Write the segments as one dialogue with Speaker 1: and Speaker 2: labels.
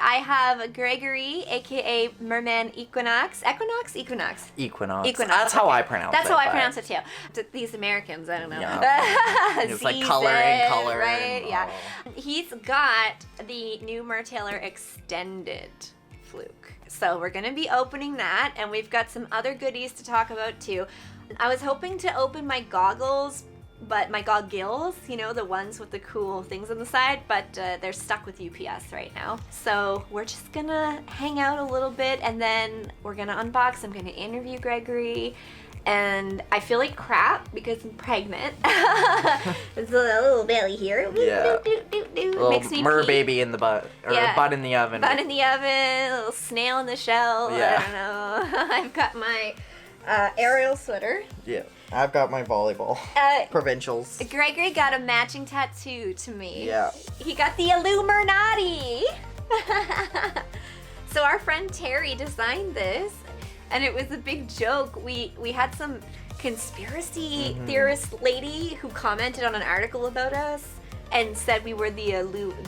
Speaker 1: I have Gregory, aka Merman Equinox. Equinox.
Speaker 2: That's how I pronounce it.
Speaker 1: That's how I pronounce it too. These Americans, I don't know.
Speaker 2: Yeah. It's like color and color.
Speaker 1: Right? Yeah. He's got the new MerTailor Extended Fluke. So we're going to be opening that, and we've got some other goodies to talk about too. I was hoping to open my goggles, but my goggles, you know, the ones with the cool things on the side, but they're stuck with UPS right now. So we're just gonna hang out a little bit, and then we're gonna unbox. I'm gonna interview Gregory, and I feel like crap because I'm pregnant. There's a little belly here.
Speaker 2: Yeah. Little
Speaker 1: Makes me
Speaker 2: mer
Speaker 1: pee.
Speaker 2: baby in the butt, or butt in the oven.
Speaker 1: Butt in the oven, a little snail in the shell.
Speaker 2: Yeah.
Speaker 1: I don't know. I've got my aerial sweater.
Speaker 2: Yeah. I've got my volleyball. Provincials.
Speaker 1: Gregory got a matching tattoo to me.
Speaker 2: Yeah.
Speaker 1: He got the Illuminati. So our friend Terry designed this, and it was a big joke. We had some conspiracy theorist lady who commented on an article about us and said we were the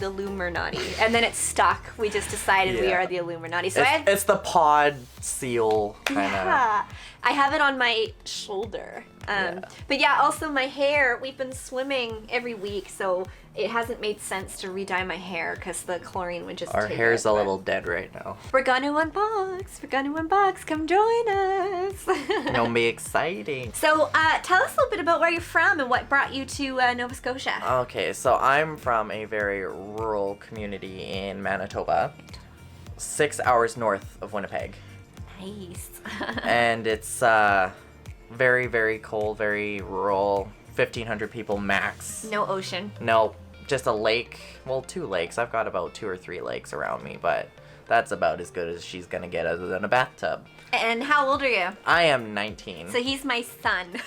Speaker 1: Illuminati, and then it stuck. We just decided we are the Illuminati. So
Speaker 2: it's the pod seal kind of.
Speaker 1: Yeah, I have it on my shoulder. But yeah, also my hair. We've been swimming every week, so it hasn't made sense to re-dye my hair because the chlorine would just.
Speaker 2: Our
Speaker 1: take
Speaker 2: hair's
Speaker 1: it,
Speaker 2: a little dead right now.
Speaker 1: We're gonna unbox. Come join us.
Speaker 2: It'll be exciting.
Speaker 1: So, tell us a little bit about where you're from and what brought you to Nova Scotia.
Speaker 2: Okay, so I'm from a very rural community in Manitoba, 6 hours north of Winnipeg.
Speaker 1: Nice.
Speaker 2: And it's very, very cold, very rural, 1,500 people max.
Speaker 1: No ocean.
Speaker 2: No, just a lake. Well, 2 lakes. I've got about 2 or 3 lakes around me, but that's about as good as she's gonna get other than a bathtub.
Speaker 1: And how old are you?
Speaker 2: I am 19.
Speaker 1: So he's my son.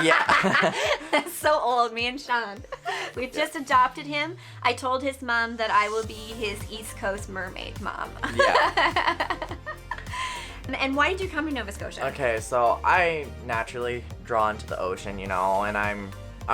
Speaker 2: Yeah.
Speaker 1: That's so old, me and Sean. We just adopted him. I told his mom that I will be his East Coast mermaid mom.
Speaker 2: Yeah.
Speaker 1: And why did you come to Nova Scotia?
Speaker 2: Okay, so I naturally drawn to the ocean, you know, and I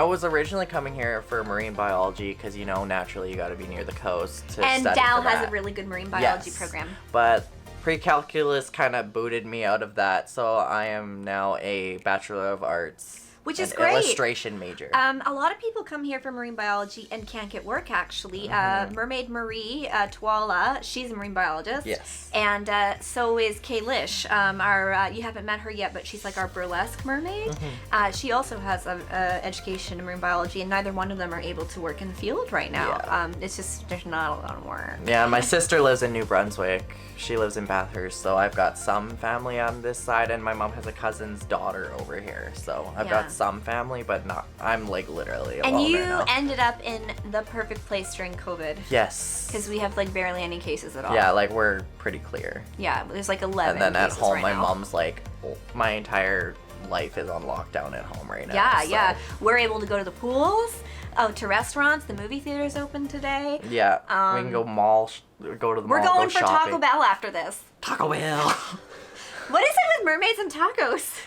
Speaker 2: was originally coming here for marine biology because, you know, naturally you got to be near the coast to
Speaker 1: and
Speaker 2: study
Speaker 1: Dal
Speaker 2: for that.
Speaker 1: has a really good marine biology program.
Speaker 2: But pre-calculus kind of booted me out of that, so I am now a Bachelor of Arts.
Speaker 1: Which is
Speaker 2: an
Speaker 1: great.
Speaker 2: Illustration major.
Speaker 1: A lot of people come here for marine biology and can't get work, actually. Mermaid Marie Twala, she's a marine biologist.
Speaker 2: Yes.
Speaker 1: And so is Kay Lish. You haven't met her yet, but she's like our burlesque mermaid. She also has education in marine biology, and neither one of them are able to work in the field right now.
Speaker 2: Yeah.
Speaker 1: It's just, there's not a lot of work.
Speaker 2: Yeah, my sister lives in New Brunswick. She lives in Bathurst, so I've got some family on this side, and my mom has a cousin's daughter over here, so I've got some family, but not. I'm like literally alone.
Speaker 1: And you
Speaker 2: right now.
Speaker 1: ended up in the perfect place during COVID.
Speaker 2: Yes.
Speaker 1: Because we have like barely any cases at all.
Speaker 2: Yeah, like we're pretty clear.
Speaker 1: Yeah, there's like 11
Speaker 2: And then at
Speaker 1: cases
Speaker 2: home,
Speaker 1: right
Speaker 2: my
Speaker 1: now.
Speaker 2: mom's like, my entire life is on lockdown at home right now.
Speaker 1: Yeah,
Speaker 2: so.
Speaker 1: yeah. We're able to go to the pools, to restaurants. The movie theater's open today.
Speaker 2: Yeah, we can go go to the mall.
Speaker 1: We're going for
Speaker 2: shopping.
Speaker 1: Taco Bell after this.
Speaker 2: Taco Bell.
Speaker 1: What is it with mermaids and tacos?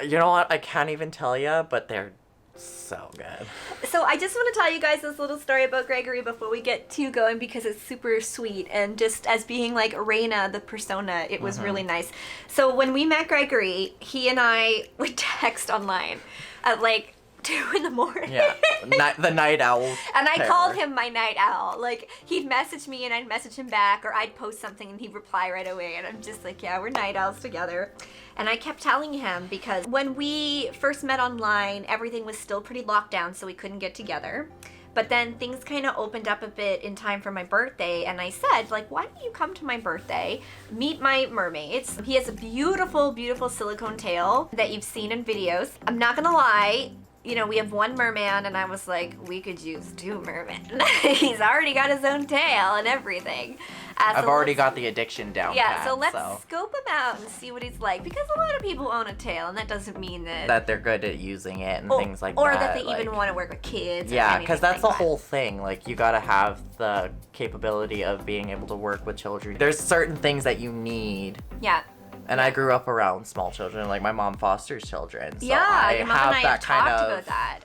Speaker 2: You know what? I can't even tell you, but they're so good.
Speaker 1: So I just want to tell you guys this little story about Gregory before we get too going because it's super sweet, and just as being like Raina, the persona, it was really nice. So when we met Gregory, he and I would text online at like 2 in the morning.
Speaker 2: Yeah, the night owl.
Speaker 1: And I
Speaker 2: pair.
Speaker 1: called him my night owl. Like, he'd message me and I'd message him back, or I'd post something and he'd reply right away. And I'm just like, yeah, we're night owls together. And I kept telling him, because when we first met online, everything was still pretty locked down, so we couldn't get together. But then things kind of opened up a bit in time for my birthday, and I said, like, why don't you come to my birthday, meet my mermaids. He has a beautiful, beautiful silicone tail that you've seen in videos. I'm not gonna lie, you know, we have one merman, and I was like, we could use 2 mermen. He's already got his own tail and everything.
Speaker 2: I've already got the addiction down.
Speaker 1: Yeah, so let's scope him out and see what he's like. Because a lot of people own a tail, and that doesn't mean that
Speaker 2: they're good at using it and things like
Speaker 1: or
Speaker 2: that.
Speaker 1: Or that they
Speaker 2: like,
Speaker 1: even want to work with kids.
Speaker 2: Yeah, because that's the whole thing. Like, you gotta have the capability of being able to work with children. There's certain things that you need.
Speaker 1: Yeah.
Speaker 2: And I grew up around small children, like my mom fosters children. So
Speaker 1: Yeah,
Speaker 2: I
Speaker 1: your mom
Speaker 2: have
Speaker 1: and I
Speaker 2: that
Speaker 1: have
Speaker 2: kind
Speaker 1: talked
Speaker 2: of
Speaker 1: about that.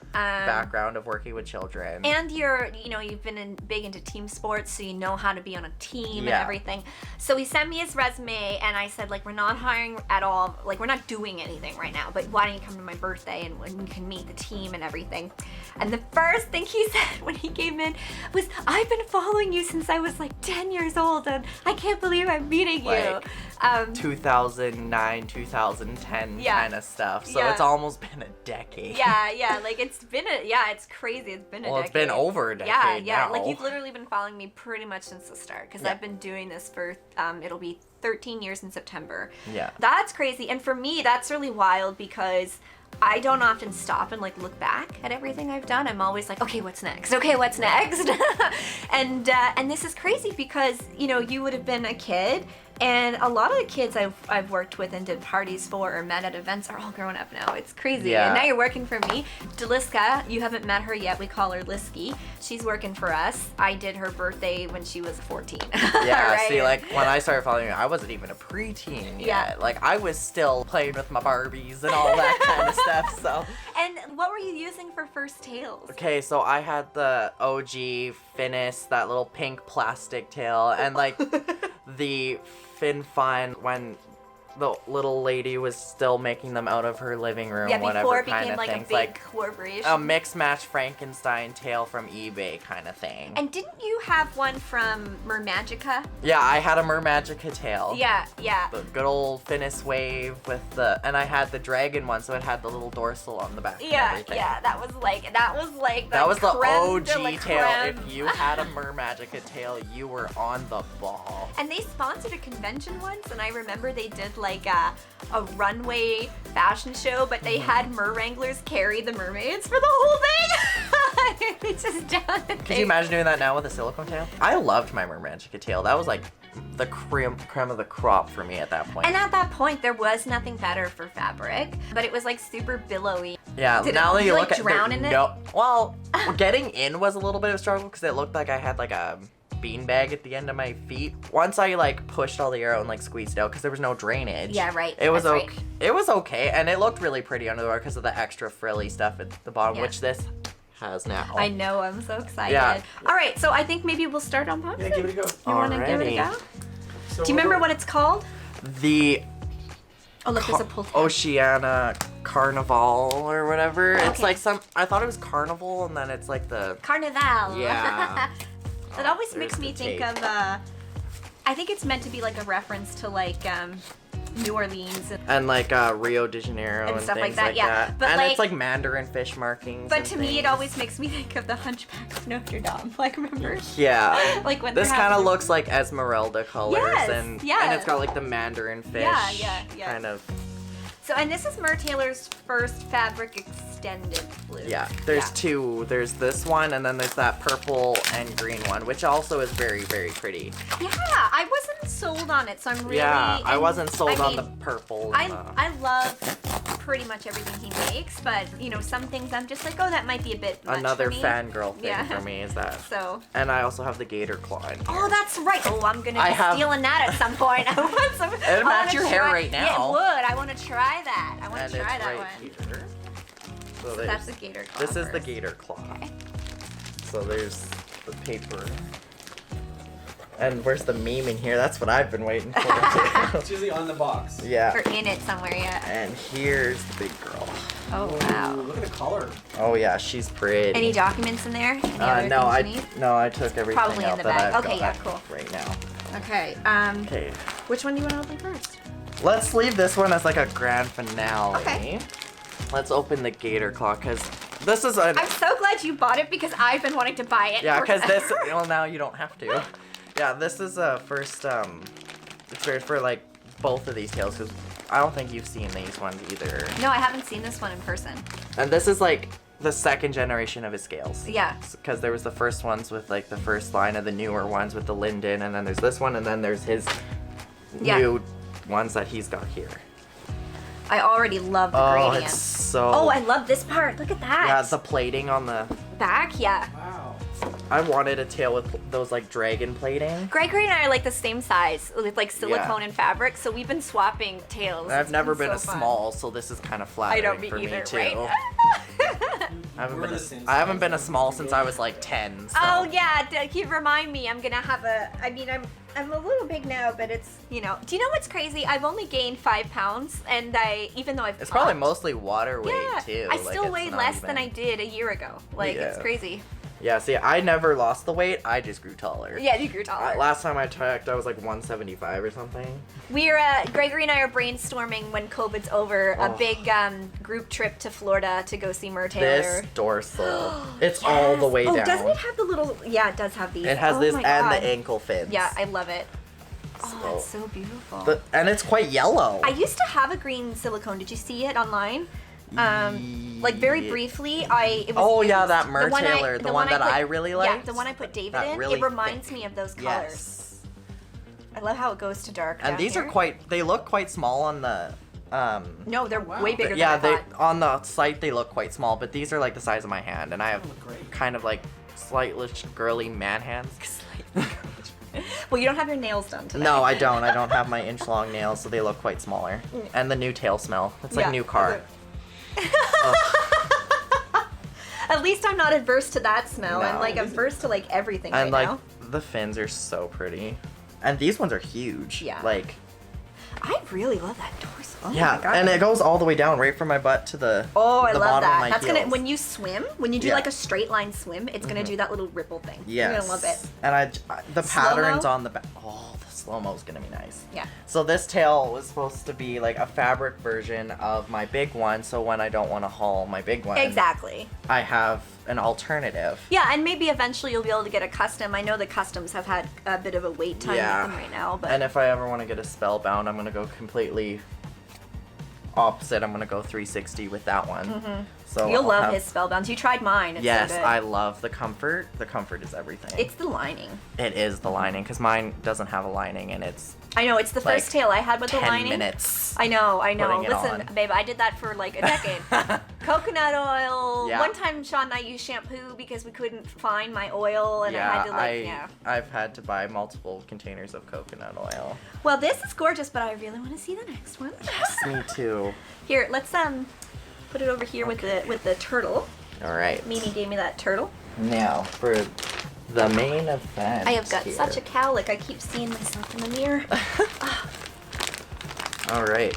Speaker 2: background of working with children.
Speaker 1: And you've been big into team sports, so you know how to be on a team and everything. So he sent me his resume, and I said, like, we're not hiring at all. Like, we're not doing anything right now, but why don't you come to my birthday and we can meet the team and everything. And the first thing he said when he came in was, I've been following you since I was like 10 years old, and I can't believe I'm meeting you.
Speaker 2: 2009, 2010 kind of stuff. So it's almost been a decade.
Speaker 1: Yeah, like it's crazy. It's been a decade.
Speaker 2: Well, it's been over a decade
Speaker 1: Yeah,
Speaker 2: now.
Speaker 1: like you've literally been following me pretty much since the start, because I've been doing this for, it'll be 13 years in September.
Speaker 2: Yeah.
Speaker 1: That's crazy. And for me, that's really wild because I don't often stop and like look back at everything I've done. I'm always like, okay, what's next? Okay, what's next? And this is crazy because, you would have been a kid, and a lot of the kids I've worked with and did parties for or met at events are all grown up now. It's crazy.
Speaker 2: Yeah.
Speaker 1: And now you're working for me. Deliska, you haven't met her yet. We call her Lisky. She's working for us. I did her birthday when she was 14.
Speaker 2: Yeah,
Speaker 1: right?
Speaker 2: see, like, when I started following her, I wasn't even a preteen yet.
Speaker 1: Yeah.
Speaker 2: Like, I was still playing with my Barbies and all that kind of stuff, so.
Speaker 1: And what were you using for first tails?
Speaker 2: Okay, so I had the OG Finis, that little pink plastic tail, and, like, the Fin Fun when the little lady was still making them out of her living room,
Speaker 1: before it
Speaker 2: kind
Speaker 1: became
Speaker 2: of
Speaker 1: like
Speaker 2: things.
Speaker 1: a big corporation.
Speaker 2: A mix match Frankenstein tail from eBay kind of thing.
Speaker 1: And didn't you have one from Mermagica?
Speaker 2: Yeah, I had a Mermagica tail.
Speaker 1: Yeah.
Speaker 2: The good old Finis wave with and I had the dragon one, so it had the little dorsal on the back.
Speaker 1: Yeah, that was like
Speaker 2: the OG tail.
Speaker 1: creme.
Speaker 2: If you had a Mermagica tail, you were on the ball.
Speaker 1: And they sponsored a convention once, and I remember they did like a runway fashion show, but they had merwranglers carry the mermaids for the whole thing. It's just down the
Speaker 2: Could you imagine doing that now with a silicone tail? I loved my Mermagica tail. That was like the creme of the crop for me at that point.
Speaker 1: And at that point, there was nothing better for fabric, but it was like super billowy.
Speaker 2: Yeah,
Speaker 1: Did
Speaker 2: now that you look at
Speaker 1: drown in it?
Speaker 2: No, well, getting in was a little bit of a struggle because it looked like I had like a beanbag at the end of my feet. Once I like pushed all the air out and like squeezed out because there was no drainage.
Speaker 1: Yeah, right.
Speaker 2: It was
Speaker 1: That's
Speaker 2: okay. It was okay, and it looked really pretty under the water because of the extra frilly stuff at the bottom, which this has now.
Speaker 1: I know, I'm so excited.
Speaker 2: Yeah.
Speaker 1: All right, so I think maybe we'll start unboxing.
Speaker 3: Yeah, give it a go.
Speaker 1: You want to give it a go?
Speaker 3: So
Speaker 1: Do you remember what it's called?
Speaker 2: The
Speaker 1: Oh, look, there's a pull tab.
Speaker 2: Oceana Carnival or whatever.
Speaker 1: Okay.
Speaker 2: It's like I thought it was Carnival, and then it's like the
Speaker 1: Carnival.
Speaker 2: Yeah.
Speaker 1: That always
Speaker 2: There's
Speaker 1: makes me
Speaker 2: the
Speaker 1: think
Speaker 2: tape.
Speaker 1: of, I think it's meant to be like a reference to like New Orleans.
Speaker 2: And like Rio de Janeiro
Speaker 1: And
Speaker 2: and
Speaker 1: stuff like
Speaker 2: things
Speaker 1: that, yeah.
Speaker 2: that.
Speaker 1: But
Speaker 2: and
Speaker 1: like-
Speaker 2: it's like Mandarin fish markings.
Speaker 1: But
Speaker 2: and
Speaker 1: to me,
Speaker 2: things.
Speaker 1: it always makes me think of the Hunchback of Notre Dame. Like, remember?
Speaker 2: Yeah.
Speaker 1: Like when
Speaker 2: This
Speaker 1: they're
Speaker 2: kind of
Speaker 1: having-
Speaker 2: looks like Esmeralda colors,
Speaker 1: Yes,
Speaker 2: and
Speaker 1: yeah.
Speaker 2: it's got like the Mandarin fish.
Speaker 1: Yeah.
Speaker 2: Kind of.
Speaker 1: So, and this is MerTailor's first fabric extended flute.
Speaker 2: Yeah. There's two. There's this one, and then there's that purple and green one, which also is very, very pretty.
Speaker 1: Yeah, I wasn't sold on it, so I'm really.
Speaker 2: Yeah, I
Speaker 1: and
Speaker 2: wasn't sold
Speaker 1: I
Speaker 2: on
Speaker 1: mean,
Speaker 2: the purple.
Speaker 1: I love pretty much everything he makes, but some things I'm just like, oh, that might be a bit much
Speaker 2: Another
Speaker 1: for me.
Speaker 2: fangirl thing
Speaker 1: Yeah.
Speaker 2: for me is that.
Speaker 1: So.
Speaker 2: And I also have the gator claw in here.
Speaker 1: Oh, that's right. Oh, I'm gonna
Speaker 2: I
Speaker 1: be
Speaker 2: have-
Speaker 1: stealing that at some point. I want some.
Speaker 2: It'd match your hair right
Speaker 1: Yeah,
Speaker 2: now.
Speaker 1: it would. I want to try that. I want
Speaker 2: And
Speaker 1: to try
Speaker 2: it's
Speaker 1: that
Speaker 2: right
Speaker 1: one.
Speaker 2: here. So
Speaker 1: So
Speaker 2: there's-
Speaker 1: that's the gator claw.
Speaker 2: This is the
Speaker 1: first.
Speaker 2: gator claw.
Speaker 1: Okay.
Speaker 2: So there's the paper. And where's the meme in here? That's what I've been waiting for.
Speaker 3: It's usually on the box.
Speaker 2: Yeah.
Speaker 1: Or in it somewhere, yeah.
Speaker 2: And here's the big girl.
Speaker 1: Oh
Speaker 3: Ooh,
Speaker 1: wow.
Speaker 3: look at the color.
Speaker 2: Oh yeah, she's pretty.
Speaker 1: Any documents in there? Any other
Speaker 2: no,
Speaker 1: things you need?
Speaker 2: I took everything
Speaker 1: Probably in
Speaker 2: out
Speaker 1: the
Speaker 2: that
Speaker 1: bag.
Speaker 2: I've
Speaker 1: Okay,
Speaker 2: got
Speaker 1: yeah, cool.
Speaker 2: right now.
Speaker 1: Okay.
Speaker 2: Okay.
Speaker 1: Which one do you want to open first?
Speaker 2: Let's leave this one as like a grand finale.
Speaker 1: Okay.
Speaker 2: Let's open the gator claw because this is a
Speaker 1: I'm so glad you bought it because I've been wanting to buy it.
Speaker 2: yeah, because this
Speaker 1: forever.
Speaker 2: well now you don't have to. Yeah, this is a first experience for like both of these tails because I don't think you've seen these ones either.
Speaker 1: No, I haven't seen this one in person.
Speaker 2: And this is like the second generation of his scales.
Speaker 1: Yeah.
Speaker 2: Because there was the first ones with like the first line of the newer ones with the linden, and then there's this one, and then there's his new ones that he's got here.
Speaker 1: I already love the
Speaker 2: Oh,
Speaker 1: gradient.
Speaker 2: it's so.
Speaker 1: Oh, I love this part. Look at that.
Speaker 2: Yeah, the plating on the.
Speaker 1: Back, yeah.
Speaker 3: Wow.
Speaker 2: I wanted a tail with those like dragon plating.
Speaker 1: Gregory and I are like the same size with like silicone and fabric, so we've been swapping tails.
Speaker 2: And I've
Speaker 1: It's
Speaker 2: never
Speaker 1: been
Speaker 2: been
Speaker 1: so
Speaker 2: a
Speaker 1: fun.
Speaker 2: small, so this is kind of
Speaker 1: I
Speaker 2: flattering
Speaker 1: don't be
Speaker 2: for
Speaker 1: either,
Speaker 2: me too.
Speaker 1: right?
Speaker 3: We're the same
Speaker 2: I haven't
Speaker 3: size,
Speaker 2: been a
Speaker 3: that's
Speaker 2: small
Speaker 3: pretty
Speaker 2: since
Speaker 3: good.
Speaker 2: I was like 10. So.
Speaker 1: Oh yeah, you remind me. I'm gonna have a. I mean, I'm a little big now, but it's Do you know what's crazy? I've only gained 5 pounds, and even though I've
Speaker 2: It's probably
Speaker 1: popped,
Speaker 2: mostly water weight too.
Speaker 1: I
Speaker 2: like,
Speaker 1: still
Speaker 2: it's
Speaker 1: weigh
Speaker 2: not
Speaker 1: less
Speaker 2: even-
Speaker 1: than I did a year ago. Like it's
Speaker 2: Yeah.
Speaker 1: crazy.
Speaker 2: Yeah, see, I never lost the weight. I just grew taller.
Speaker 1: Yeah, you grew taller.
Speaker 2: Last time I checked, I was like 175 or something.
Speaker 1: We're Gregory and I are brainstorming when COVID's over a
Speaker 2: Oh.
Speaker 1: big group trip to Florida to go see
Speaker 2: This
Speaker 1: MerTailor.
Speaker 2: dorsal, it's all the way
Speaker 1: Oh,
Speaker 2: down.
Speaker 1: doesn't it have the little? Yeah, it does have these.
Speaker 2: It has
Speaker 1: Oh
Speaker 2: this
Speaker 1: my
Speaker 2: and
Speaker 1: God.
Speaker 2: the ankle fins.
Speaker 1: Yeah, I love it. Oh,
Speaker 2: So-
Speaker 1: that's so beautiful.
Speaker 2: And it's quite yellow.
Speaker 1: I used to have a green silicone. Did you see it online? Like very briefly, it was
Speaker 2: Oh, yeah,
Speaker 1: used.
Speaker 2: that
Speaker 1: The one I-
Speaker 2: MerTailor, the one that I really
Speaker 1: Yeah,
Speaker 2: liked.
Speaker 1: the one I put David
Speaker 2: That
Speaker 1: in.
Speaker 2: really
Speaker 1: It reminds
Speaker 2: thick.
Speaker 1: me of those colors.
Speaker 2: Yes.
Speaker 1: I love how it goes to dark.
Speaker 2: And
Speaker 1: down
Speaker 2: these
Speaker 1: here.
Speaker 2: are quite. They look quite small on the.
Speaker 1: No, they're
Speaker 3: wow.
Speaker 1: way bigger
Speaker 2: Yeah,
Speaker 1: than I
Speaker 2: they
Speaker 1: thought.
Speaker 2: on the site they look quite small, but these are like the size of my hand, and I have
Speaker 3: They look great.
Speaker 2: kind of like slightly girly man hands.
Speaker 1: Well, you don't have your nails done today.
Speaker 2: No, I don't. I don't have my inch-long nails, so they look quite smaller. And the new tail smell. It's like
Speaker 1: Yeah.
Speaker 2: a new car.
Speaker 1: At least I'm not adverse to that smell. I'm
Speaker 2: No.
Speaker 1: like adverse to like everything
Speaker 2: And
Speaker 1: right
Speaker 2: like
Speaker 1: now.
Speaker 2: the fins are so pretty. And these ones are huge.
Speaker 1: Yeah.
Speaker 2: Like
Speaker 1: I really love that dorsal. Oh
Speaker 2: yeah,
Speaker 1: my God.
Speaker 2: and it goes all the way down right from my butt to the
Speaker 1: Oh, I
Speaker 2: the
Speaker 1: love
Speaker 2: bottom of
Speaker 1: that.
Speaker 2: my
Speaker 1: That's
Speaker 2: heels.
Speaker 1: gonna when you swim, when you do
Speaker 2: Yeah.
Speaker 1: like a straight line swim, it's gonna do that little ripple thing.
Speaker 2: Yes.
Speaker 1: You're gonna love it.
Speaker 2: And the
Speaker 1: Slow-mo?
Speaker 2: patterns on the back. Oh, the slow-mo is gonna be nice.
Speaker 1: Yeah.
Speaker 2: So this tail was supposed to be like a fabric version of my big one, so when I don't want to haul my big one,
Speaker 1: Exactly.
Speaker 2: I have an alternative.
Speaker 1: Yeah, and maybe eventually you'll be able to get a custom. I know the customs have had a bit of a wait time
Speaker 2: Yeah.
Speaker 1: with them right now, but
Speaker 2: And if I ever want to get a spellbound, I'm gonna go completely opposite. I'm gonna go 360 with that one. So
Speaker 1: you'll
Speaker 2: I'll
Speaker 1: love
Speaker 2: have-
Speaker 1: his spellbounds. You tried mine. It's
Speaker 2: Yes,
Speaker 1: so good.
Speaker 2: I love the comfort. The comfort is everything.
Speaker 1: It's the lining.
Speaker 2: It is the lining, because mine doesn't have a lining, and it's
Speaker 1: I know, it's the
Speaker 2: Like,
Speaker 1: first tail I had with the
Speaker 2: 10
Speaker 1: lining.
Speaker 2: minutes.
Speaker 1: I know.
Speaker 2: putting it
Speaker 1: Listen,
Speaker 2: on.
Speaker 1: babe, I did that for like a decade. Coconut oil.
Speaker 2: Yeah.
Speaker 1: One time Sean and I used shampoo because we couldn't find my oil and I had to
Speaker 2: I've had to buy multiple containers of coconut oil.
Speaker 1: Well, this is gorgeous, but I really want to see the next one.
Speaker 2: Yes, me too.
Speaker 1: Here, let's put it over here with the turtle.
Speaker 2: All right.
Speaker 1: Mimi gave me that turtle.
Speaker 2: Now for the main event.
Speaker 1: I have got
Speaker 2: here.
Speaker 1: such a cowlick. I keep seeing myself in the mirror.
Speaker 2: All right.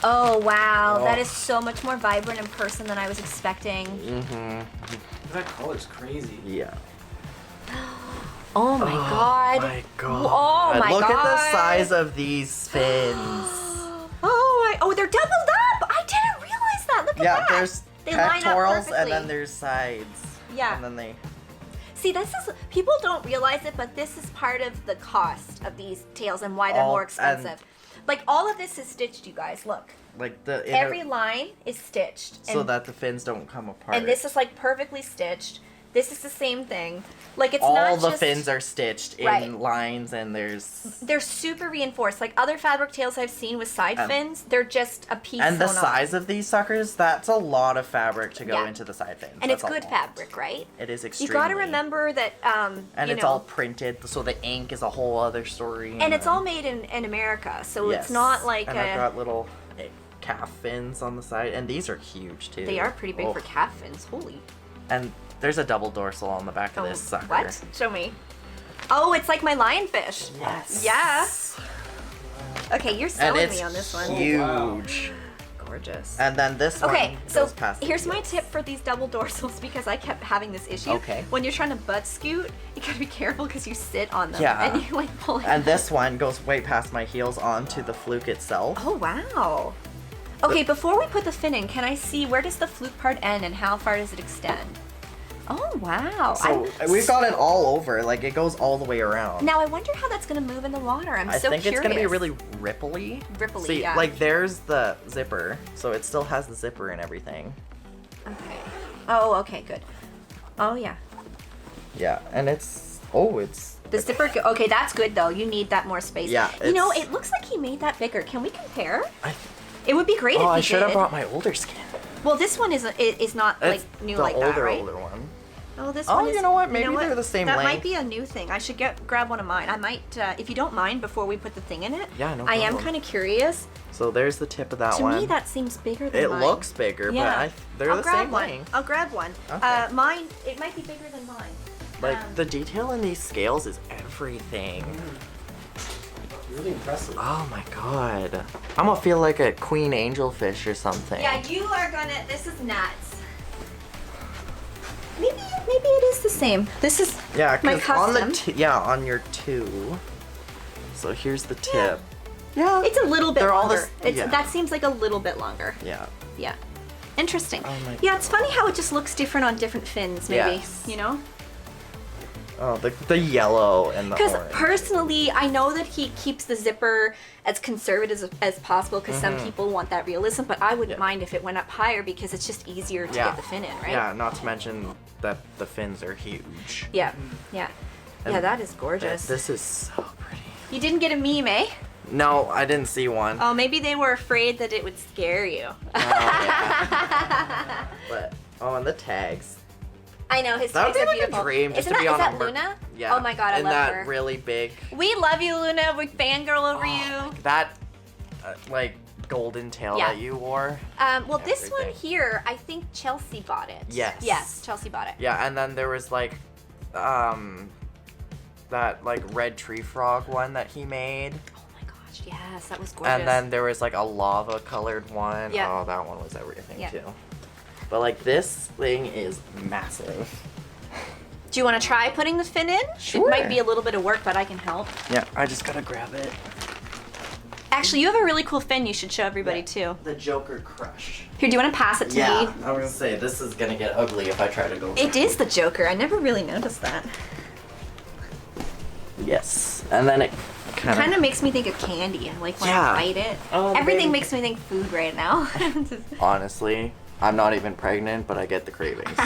Speaker 1: Oh wow,
Speaker 2: Oh.
Speaker 1: that is so much more vibrant in person than I was expecting.
Speaker 2: Mhm.
Speaker 3: That color's crazy.
Speaker 2: Yeah.
Speaker 1: Oh my god.
Speaker 2: My God.
Speaker 1: Oh my
Speaker 2: Look
Speaker 1: god.
Speaker 2: at the size of these fins.
Speaker 1: Oh, they're doubled up. I didn't realize that. Look at
Speaker 2: Yeah,
Speaker 1: that.
Speaker 2: there's
Speaker 1: They line up
Speaker 2: pectorals and
Speaker 1: perfectly.
Speaker 2: then there's sides.
Speaker 1: Yeah.
Speaker 2: And then they.
Speaker 1: See, people don't realize it, but this is part of the cost of these tails and why they're
Speaker 2: All-
Speaker 1: more
Speaker 2: and-
Speaker 1: expensive. Like all of this is stitched, you guys. Look,
Speaker 2: Like the inner,
Speaker 1: every line is stitched,
Speaker 2: so
Speaker 1: and,
Speaker 2: that the fins don't come apart.
Speaker 1: and this is like perfectly stitched. This is the same thing. Like it's
Speaker 2: all
Speaker 1: not
Speaker 2: the
Speaker 1: just,
Speaker 2: fins are stitched
Speaker 1: Right.
Speaker 2: in lines, and there's
Speaker 1: They're super reinforced. Like other fabric tails I've seen with side fins, they're just a piece.
Speaker 2: and the
Speaker 1: sewn on.
Speaker 2: size of these suckers. That's a lot of fabric to go
Speaker 1: Yeah.
Speaker 2: into the side fins.
Speaker 1: and it's
Speaker 2: That's a
Speaker 1: good
Speaker 2: lot.
Speaker 1: fabric, right?
Speaker 2: It is
Speaker 1: You
Speaker 2: extremely.
Speaker 1: got to remember that.
Speaker 2: And
Speaker 1: you
Speaker 2: it's
Speaker 1: know,
Speaker 2: all printed, so the ink is a whole other story.
Speaker 1: and it's
Speaker 2: then-
Speaker 1: all made in America, so
Speaker 2: Yes.
Speaker 1: it's not like
Speaker 2: And I've got little calf fins on the side, and these are huge too.
Speaker 1: they are pretty big
Speaker 2: Oh.
Speaker 1: for calf fins. Holy.
Speaker 2: And there's a double dorsal on the back of
Speaker 1: Oh,
Speaker 2: this sucker.
Speaker 1: what? Show me. Oh, it's like my lionfish.
Speaker 2: Yes.
Speaker 1: Yeah. Okay, you're
Speaker 2: And
Speaker 1: selling
Speaker 2: it's
Speaker 1: me on this one.
Speaker 2: huge.
Speaker 1: Gorgeous.
Speaker 2: And then this
Speaker 1: Okay,
Speaker 2: one
Speaker 1: so
Speaker 2: goes past the
Speaker 1: here's my
Speaker 2: heels.
Speaker 1: tip for these double dorsals because I kept having this issue.
Speaker 2: Okay.
Speaker 1: When you're trying to butt scoot, you gotta be careful because you sit on them
Speaker 2: Yeah.
Speaker 1: and you like pull it.
Speaker 2: And this one goes way past my heels onto the fluke itself.
Speaker 1: Oh wow. Okay, before we put the fin in, can I see where does the fluke part end and how far does it extend? Oh wow.
Speaker 2: So we've got it all over. Like it goes all the way around.
Speaker 1: Now I wonder how that's gonna move in the water. I'm
Speaker 2: I
Speaker 1: so
Speaker 2: think
Speaker 1: curious.
Speaker 2: it's gonna be really ripply.
Speaker 1: Ripply,
Speaker 2: See,
Speaker 1: yeah.
Speaker 2: like there's the zipper, so it still has the zipper and everything.
Speaker 1: Okay. Oh, okay, good. Oh yeah.
Speaker 2: Yeah, and it's
Speaker 1: The zipper. Okay, that's good though. You need that more space.
Speaker 2: Yeah,
Speaker 1: You know,
Speaker 2: it's-
Speaker 1: it looks like he made that bigger. Can we compare?
Speaker 2: I,
Speaker 1: It would be great if he
Speaker 2: I should have
Speaker 1: did.
Speaker 2: brought my older skin.
Speaker 1: Well, this one is not like
Speaker 2: It's
Speaker 1: new
Speaker 2: the
Speaker 1: like
Speaker 2: older,
Speaker 1: that, right?
Speaker 2: older one.
Speaker 1: Oh, this
Speaker 2: Oh,
Speaker 1: one is.
Speaker 2: you know what? Maybe
Speaker 1: what?
Speaker 2: they're the same
Speaker 1: That might
Speaker 2: length.
Speaker 1: be a new thing. I should grab one of mine. I might, if you don't mind, before we put the thing in it.
Speaker 2: Yeah, no
Speaker 1: I am
Speaker 2: problem.
Speaker 1: kind of curious.
Speaker 2: So there's the tip of that
Speaker 1: To
Speaker 2: one.
Speaker 1: me, that seems bigger than
Speaker 2: It
Speaker 1: mine.
Speaker 2: looks bigger,
Speaker 1: Yeah.
Speaker 2: but they're
Speaker 1: I'll
Speaker 2: the
Speaker 1: grab
Speaker 2: same
Speaker 1: one.
Speaker 2: length.
Speaker 1: I'll grab one.
Speaker 2: Okay.
Speaker 1: Mine, it might be bigger than mine.
Speaker 2: Like the detail in these scales is everything.
Speaker 3: Really impressive.
Speaker 2: Oh my god. I'm gonna feel like a queen angelfish or something.
Speaker 1: Yeah, you are gonna. This is nuts. Maybe it is the same. This is
Speaker 2: Yeah,
Speaker 1: my
Speaker 2: 'cause on the
Speaker 1: custom.
Speaker 2: on your two. So here's the tip. Yeah.
Speaker 1: It's a little bit
Speaker 2: They're all
Speaker 1: longer.
Speaker 2: this- yeah.
Speaker 1: That seems like a little bit longer.
Speaker 2: Yeah.
Speaker 1: Yeah. Interesting.
Speaker 2: Oh my
Speaker 1: Yeah, it's funny how it just looks different on different fins, maybe.
Speaker 2: Yes.
Speaker 1: You know?
Speaker 2: Oh, the yellow and the
Speaker 1: Because
Speaker 2: orange.
Speaker 1: personally, I know that he keeps the zipper as conservative as possible because some people want that realism, but I wouldn't
Speaker 2: Mm-hmm. Yeah.
Speaker 1: mind if it went up higher because it's just easier to get the fin in, right?
Speaker 2: Yeah, not to mention that the fins are huge.
Speaker 1: Yeah. Yeah.
Speaker 2: And
Speaker 1: Yeah, that is gorgeous.
Speaker 2: This is so pretty.
Speaker 1: You didn't get a meme, eh?
Speaker 2: No, I didn't see one.
Speaker 1: Oh, maybe they were afraid that it would scare you.
Speaker 2: Yeah. But and the tags.
Speaker 1: I know, his
Speaker 2: That would
Speaker 1: tags
Speaker 2: be
Speaker 1: are
Speaker 2: like a
Speaker 1: beautiful.
Speaker 2: dream just
Speaker 1: Isn't
Speaker 2: to be
Speaker 1: that,
Speaker 2: on
Speaker 1: is
Speaker 2: a
Speaker 1: that
Speaker 2: mer-
Speaker 1: Luna?
Speaker 2: Yeah.
Speaker 1: Oh my god, I
Speaker 2: and
Speaker 1: love
Speaker 2: that
Speaker 1: her.
Speaker 2: really big.
Speaker 1: We love you, Luna. We fangirl over you.
Speaker 2: That like golden tail
Speaker 1: Yeah.
Speaker 2: that you wore.
Speaker 1: Well, this one
Speaker 2: Everything.
Speaker 1: here, I think Chelsea bought it.
Speaker 2: Yes.
Speaker 1: Yes, Chelsea bought it.
Speaker 2: Yeah, and then there was like that like red tree frog one that he made.
Speaker 1: Oh my gosh, yes, that was gorgeous.
Speaker 2: And then there was like a lava colored one.
Speaker 1: Yeah.
Speaker 2: Oh, that one was everything
Speaker 1: Yeah.
Speaker 2: too. But like this thing is massive.
Speaker 1: Do you want to try putting the fin in?
Speaker 2: Sure.
Speaker 1: It might be a little bit of work, but I can help.
Speaker 2: Yeah, I just gotta grab it.
Speaker 1: Actually, you have a really cool fin you should show everybody
Speaker 2: Yeah.
Speaker 1: too.
Speaker 2: The Joker Crush.
Speaker 1: Here, do you want to pass it to me?
Speaker 2: I was gonna say this is gonna get ugly if I try to go.
Speaker 1: It is the Joker. I never really noticed that.
Speaker 2: Yes, and then it
Speaker 1: Kind of makes me think of candy. I like when
Speaker 2: Yeah.
Speaker 1: I bite it.
Speaker 2: Oh,
Speaker 1: Everything
Speaker 2: baby.
Speaker 1: makes me think food right now.
Speaker 2: Honestly, I'm not even pregnant, but I get the cravings.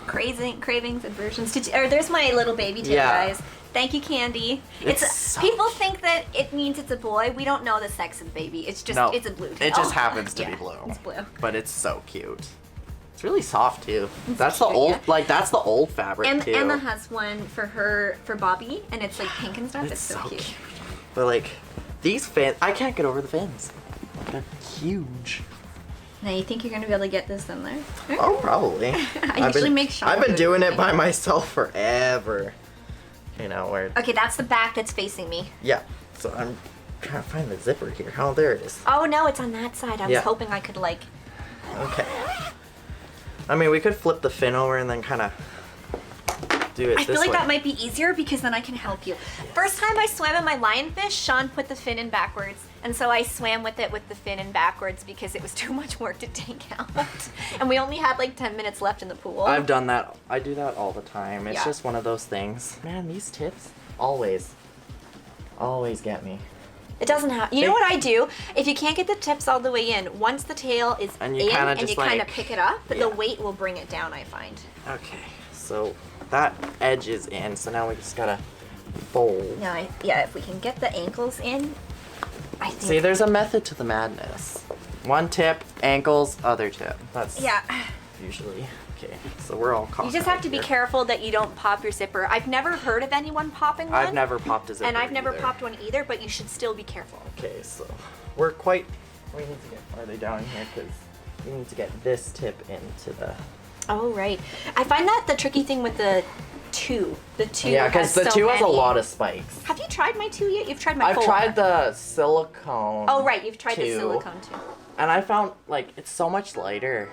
Speaker 1: Cravings, aversions. There's my little baby tip,
Speaker 2: Yeah.
Speaker 1: guys. Thank you, Candy.
Speaker 2: It's so
Speaker 1: people think that it means it's a boy. We don't know the sex of the baby. It's just
Speaker 2: No,
Speaker 1: it's a blue tail.
Speaker 2: it just happens to
Speaker 1: Yeah,
Speaker 2: be blue.
Speaker 1: It's blue.
Speaker 2: But it's so cute. It's really soft too. That's
Speaker 1: cute,
Speaker 2: the old
Speaker 1: yeah.
Speaker 2: like that's the old fabric
Speaker 1: And
Speaker 2: too.
Speaker 1: Emma has one for Bobby, and it's like pink and stuff. It's so cute.
Speaker 2: But like these fins, I can't get over the fins. They're huge.
Speaker 1: Now you think you're gonna be able to get this in there?
Speaker 2: Oh, probably.
Speaker 1: I usually make Sean
Speaker 2: I've been
Speaker 1: do
Speaker 2: doing
Speaker 1: it.
Speaker 2: it by myself forever. You know where?
Speaker 1: Okay, that's the back that's facing me.
Speaker 2: Yeah. So I'm trying to find the zipper here. Oh, there it is.
Speaker 1: Oh no, it's on that side. I was
Speaker 2: Yeah.
Speaker 1: hoping I could like.
Speaker 2: Okay. I mean, we could flip the fin over and then kind of do it
Speaker 1: I
Speaker 2: this
Speaker 1: feel like
Speaker 2: way.
Speaker 1: that might be easier because then I can help you. First time I swam in my lionfish, Sean put the fin in backwards. And so I swam with it with the fin in backwards because it was too much work to take out. And we only had like 10 minutes left in the pool.
Speaker 2: I've done that. I do that all the time. It's
Speaker 1: Yeah.
Speaker 2: just one of those things. Man, these tips always get me.
Speaker 1: It doesn't have. You know what I do? If you can't get the tips all the way in, once the tail is
Speaker 2: And you
Speaker 1: in
Speaker 2: kinda
Speaker 1: and
Speaker 2: just,
Speaker 1: you kind of
Speaker 2: like-
Speaker 1: pick it up,
Speaker 2: yeah.
Speaker 1: the weight will bring it down, I find.
Speaker 2: Okay, so that edge is in, so now we just gotta fold.
Speaker 1: Now, yeah, if we can get the ankles in, I think.
Speaker 2: See, there's a method to the madness. One tip, ankles, other tip. That's
Speaker 1: Yeah.
Speaker 2: usually okay. So we're all caught.
Speaker 1: You just have to be
Speaker 2: here.
Speaker 1: careful that you don't pop your zipper. I've never heard of anyone popping one.
Speaker 2: I've never popped a zipper.
Speaker 1: And I've never
Speaker 2: either.
Speaker 1: popped one either, but you should still be careful.
Speaker 2: Okay, so we're quite. We need to get farther down here because we need to get this tip into the.
Speaker 1: Oh, right. I find that the tricky thing with the two. The two.
Speaker 2: Yeah, because the
Speaker 1: has so
Speaker 2: two has a
Speaker 1: many.
Speaker 2: lot of spikes.
Speaker 1: Have you tried my two yet? You've tried my
Speaker 2: I've
Speaker 1: four.
Speaker 2: tried the silicone.
Speaker 1: Oh, right. You've tried the
Speaker 2: two,
Speaker 1: silicone too.
Speaker 2: And I found like it's so much lighter.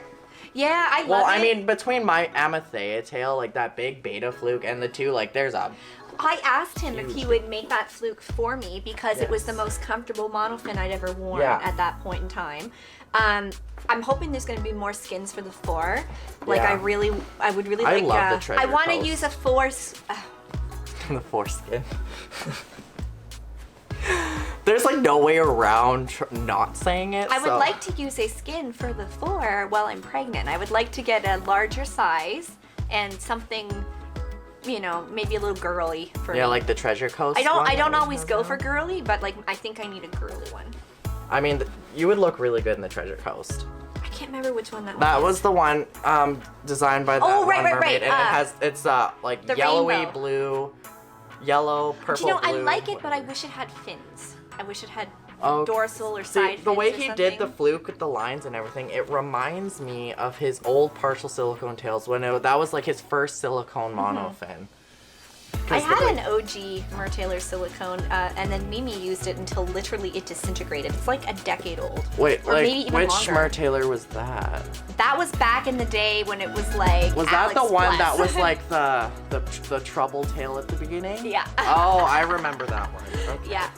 Speaker 1: Yeah, I love
Speaker 2: Well,
Speaker 1: it.
Speaker 2: I mean, between my Amathea tail, like that big beta fluke, and the two, like there's a.
Speaker 1: I asked him if he would make that fluke for me because it was the
Speaker 2: Yes.
Speaker 1: most comfortable monofin I'd ever worn
Speaker 2: Yeah.
Speaker 1: at that point in time. I'm hoping there's going to be more skins for the four. Like
Speaker 2: Yeah.
Speaker 1: I would really
Speaker 2: I
Speaker 1: like.
Speaker 2: love the
Speaker 1: I
Speaker 2: treasure
Speaker 1: want to
Speaker 2: coast.
Speaker 1: use a four.
Speaker 2: The foreskin. There's like no way around not saying it.
Speaker 1: I would
Speaker 2: so-
Speaker 1: like to use a skin for the four while I'm pregnant. I would like to get a larger size and something, you know, maybe a little girly for
Speaker 2: Yeah,
Speaker 1: me.
Speaker 2: like the treasure coast.
Speaker 1: I don't
Speaker 2: one?
Speaker 1: always go for girly, but like I think I need a girly one.
Speaker 2: I mean, you would look really good in the treasure coast.
Speaker 1: I can't remember which one
Speaker 2: That was the one designed by that
Speaker 1: Oh, right,
Speaker 2: one
Speaker 1: right,
Speaker 2: mermaid,
Speaker 1: right.
Speaker 2: and it's like
Speaker 1: the
Speaker 2: yellowy
Speaker 1: rainbow.
Speaker 2: blue, yellow, purple,
Speaker 1: Do you know,
Speaker 2: blue.
Speaker 1: I like it, but I wish it had fins. I wish it had
Speaker 2: Oh,
Speaker 1: dorsal or
Speaker 2: see,
Speaker 1: side
Speaker 2: the way
Speaker 1: fins or
Speaker 2: he did the
Speaker 1: something.
Speaker 2: fluke with the lines and everything, it reminds me of his old partial silicone tails when that was like his first silicone monofin.
Speaker 1: I had an OG MerTailor silicone, and then Mimi used it until literally it disintegrated. It's like a decade old.
Speaker 2: Wait,
Speaker 1: or
Speaker 2: like
Speaker 1: maybe even
Speaker 2: which
Speaker 1: longer.
Speaker 2: MerTailor was that?
Speaker 1: That was back in the day when it was like.
Speaker 2: Was that the
Speaker 1: Alex
Speaker 2: one that
Speaker 1: Bless.
Speaker 2: was like the trouble tail at the beginning?
Speaker 1: Yeah.
Speaker 2: Oh, I remember that one. Okay.
Speaker 1: Yeah,